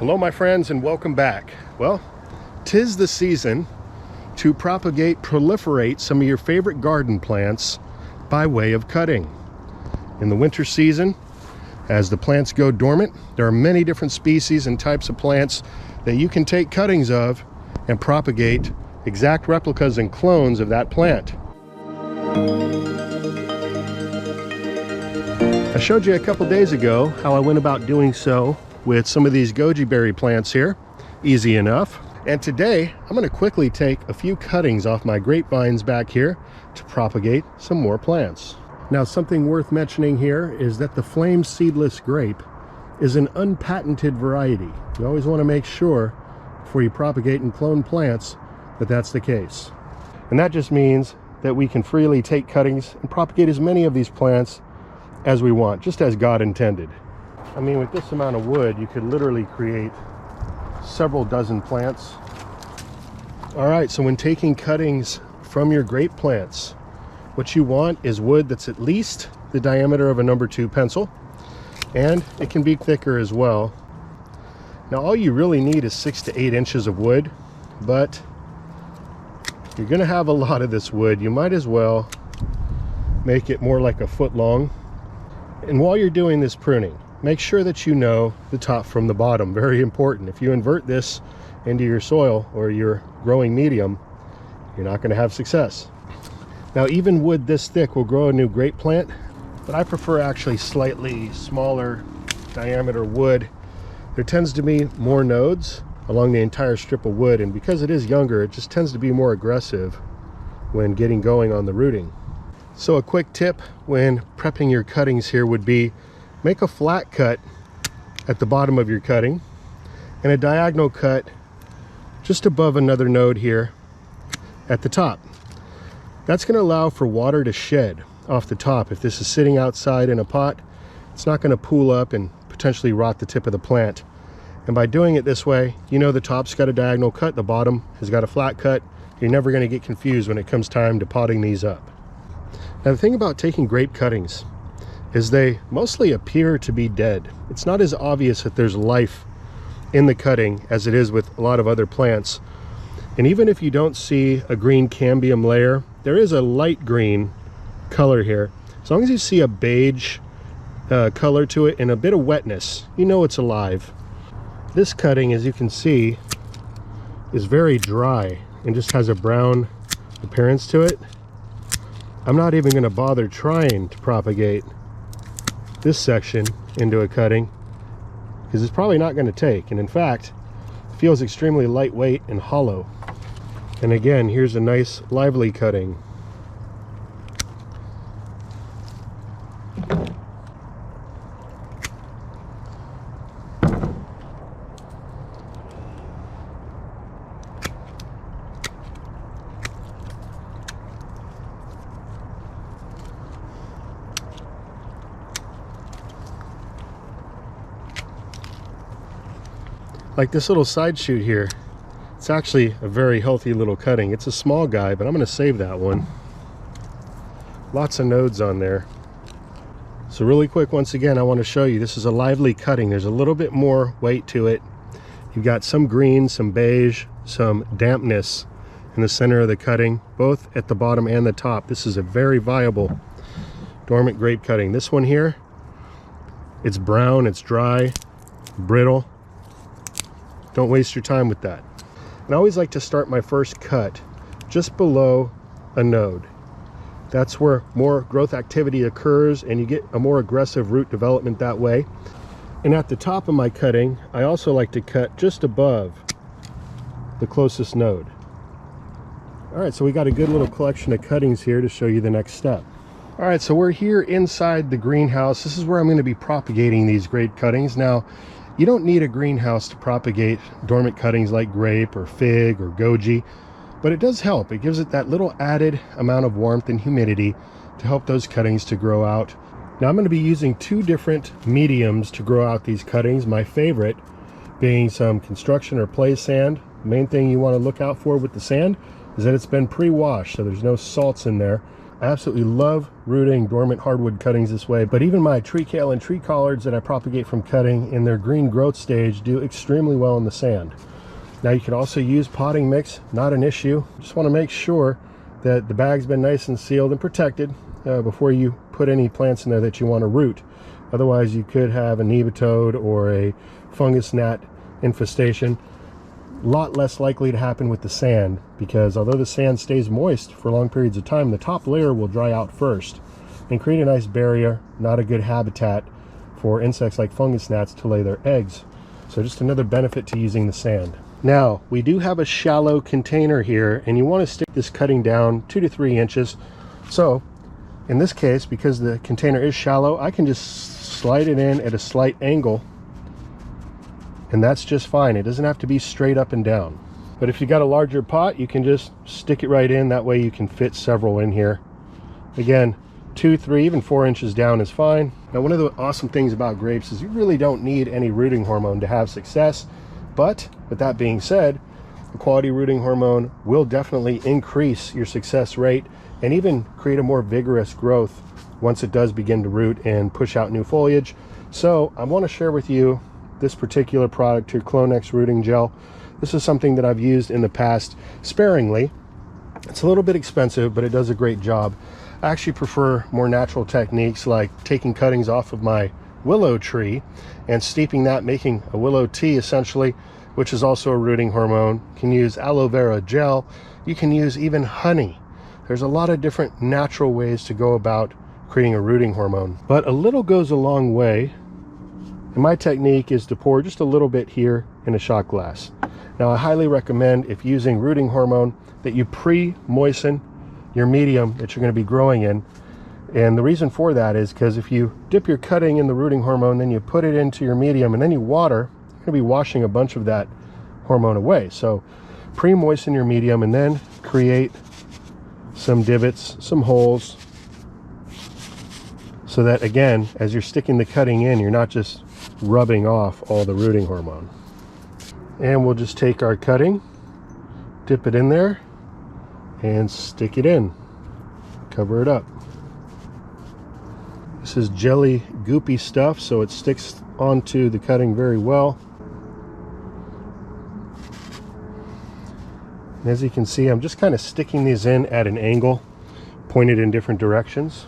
Hello my friends and welcome back. Well, 'tis the season to propagate, proliferate some of your favorite garden plants by way of cutting. In the winter season, as the plants go dormant, there are many different species and types of plants that you can take cuttings of and propagate exact replicas and clones of that plant. I showed you a couple days ago how I went about doing so with some of these goji berry plants here. Easy enough. And today I'm going to quickly take a few cuttings off my grapevines back here to propagate some more plants. Now, something worth mentioning here is that the flame seedless grape is an unpatented variety. You always want to make sure before you propagate and clone plants that that's the case. And that just means that we can freely take cuttings and propagate as many of these plants as we want, just as God intended. I mean, with this amount of wood, you could literally create several dozen plants. All right, so when taking cuttings from your grape plants, what you want is wood that's at least the diameter of a number 2 pencil, and it can be thicker as well. Now, all you really need is 6 to 8 inches of wood, but you're gonna have a lot of this wood. You might as well make it more like a foot long. And while you're doing this pruning, make sure that you know the top from the bottom. Very important. If you invert this into your soil or your growing medium, you're not going to have success. Now, even wood this thick will grow a new grape plant, but I prefer actually slightly smaller diameter wood. There tends to be more nodes along the entire strip of wood, and because it is younger, it just tends to be more aggressive when getting going on the rooting. So a quick tip when prepping your cuttings here would be make a flat cut at the bottom of your cutting and a diagonal cut just above another node here at the top. That's going to allow for water to shed off the top. If this is sitting outside in a pot, it's not going to pool up and potentially rot the tip of the plant. And by doing it this way, you know the top's got a diagonal cut, the bottom has got a flat cut. You're never going to get confused when it comes time to potting these up. Now, the thing about taking grape cuttings is they mostly appear to be dead. It's not as obvious that there's life in the cutting as it is with a lot of other plants. And even if you don't see a green cambium layer, there is a light green color here. As long as you see a beige color to it and a bit of wetness, you know it's alive. This cutting, as you can see, is very dry and just has a brown appearance to it. I'm not even going to bother trying to propagate this section into a cutting because it's probably not going to take, and in fact it feels extremely lightweight and hollow. And again, here's a nice lively cutting. Like this little side shoot here, it's actually a very healthy little cutting. It's a small guy, but I'm going to save that one. Lots of nodes on there. So really quick, once again, I want to show you this is a lively cutting. There's a little bit more weight to it. You've got some green, some beige, some dampness in the center of the cutting, both at the bottom and the top. This is a very viable dormant grape cutting. This one here, it's brown, it's dry, brittle. Don't waste your time with that. And I always like to start my first cut just below a node. That's where more growth activity occurs and you get a more aggressive root development that way. And at the top of my cutting, I also like to cut just above the closest node. All right, so we got a good little collection of cuttings here to show you the next step. All right, so we're here inside the greenhouse. This is where I'm going to be propagating these grape cuttings. Now, you don't need a greenhouse to propagate dormant cuttings like grape or fig or goji, but it does help. It gives it that little added amount of warmth and humidity to help those cuttings to grow out. Now, I'm going to be using 2 different mediums to grow out these cuttings. My favorite being some construction or play sand. The main thing you want to look out for with the sand is that it's been pre-washed, so there's no salts in there. I absolutely love rooting dormant hardwood cuttings this way, but even my tree kale and tree collards that I propagate from cutting in their green growth stage do extremely well in the sand. Now you can also use potting mix, not an issue. Just want to make sure that the bag's been nice and sealed and protected before you put any plants in there that you want to root. Otherwise you could have a nematode or a fungus gnat infestation. A lot less likely to happen with the sand, because although the sand stays moist for long periods of time, the top layer will dry out first and create a nice barrier, not a good habitat for insects like fungus gnats to lay their eggs. So just another benefit to using the sand. Now we do have a shallow container here, and you want to stick this cutting down 2 to 3 inches. So in this case, because the container is shallow, I can just slide it in at a slight angle, and that's just fine. It doesn't have to be straight up and down. But if you got a larger pot, you can just stick it right in. That way you can fit several in here. Again, 2, 3, even 4 inches down is fine. Now one of the awesome things about grapes is you really don't need any rooting hormone to have success. But with that being said, a quality rooting hormone will definitely increase your success rate and even create a more vigorous growth once it does begin to root and push out new foliage. So I want to share with you this particular product here, Clonex Rooting Gel. This is something that I've used in the past sparingly. It's a little bit expensive, but it does a great job. I actually prefer more natural techniques like taking cuttings off of my willow tree and steeping that, making a willow tea essentially, which is also a rooting hormone. You can use aloe vera gel. You can use even honey. There's a lot of different natural ways to go about creating a rooting hormone, but a little goes a long way. And my technique is to pour just a little bit here in a shot glass. Now I highly recommend, if using rooting hormone, that you pre-moisten your medium that you're going to be growing in. And the reason for that is because if you dip your cutting in the rooting hormone, then you put it into your medium and then you water, you're going to be washing a bunch of that hormone away. So pre-moisten your medium and then create some divots, some holes, so that again, as you're sticking the cutting in, you're not just rubbing off all the rooting hormone. And we'll just take our cutting, dip it in there, and stick it in. Cover it up. This is jelly goopy stuff, so it sticks onto the cutting very well. And as you can see, I'm just kind of sticking these in at an angle, pointed in different directions.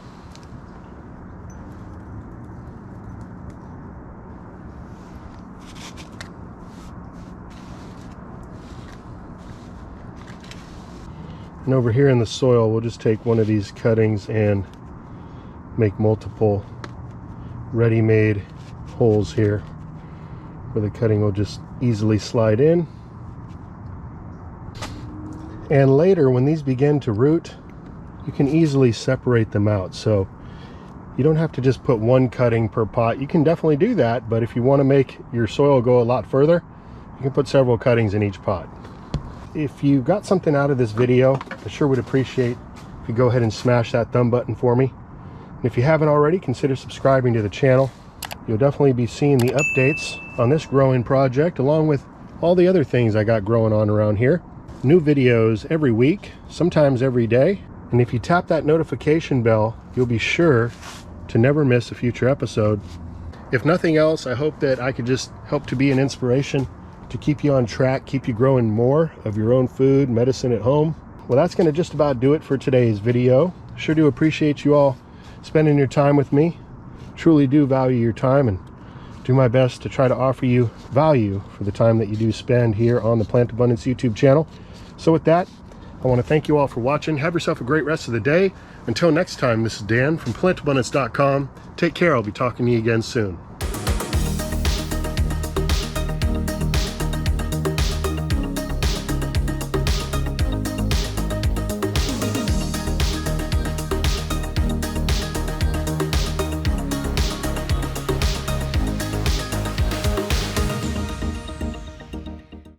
And over here in the soil, we'll just take one of these cuttings and make multiple ready-made holes here where the cutting will just easily slide in. And later, when these begin to root, you can easily separate them out. So you don't have to just put one cutting per pot. You can definitely do that, but if you want to make your soil go a lot further, you can put several cuttings in each pot. If you got something out of this video, I sure would appreciate if you go ahead and smash that thumb button for me. And if you haven't already, consider subscribing to the channel. You'll definitely be seeing the updates on this growing project, along with all the other things I got growing on around here. New videos every week, sometimes every day. And if you tap that notification bell, you'll be sure to never miss a future episode. If nothing else, I hope that I could just help to be an inspiration to keep you on track, keep you growing more of your own food, medicine at home. Well, that's going to just about do it for today's video. Sure do appreciate you all spending your time with me. Truly do value your time and do my best to try to offer you value for the time that you do spend here on the Plant Abundance YouTube channel. So with that, I want to thank you all for watching. Have yourself a great rest of the day. Until next time, this is Dan from plantabundance.com. Take care. I'll be talking to you again soon.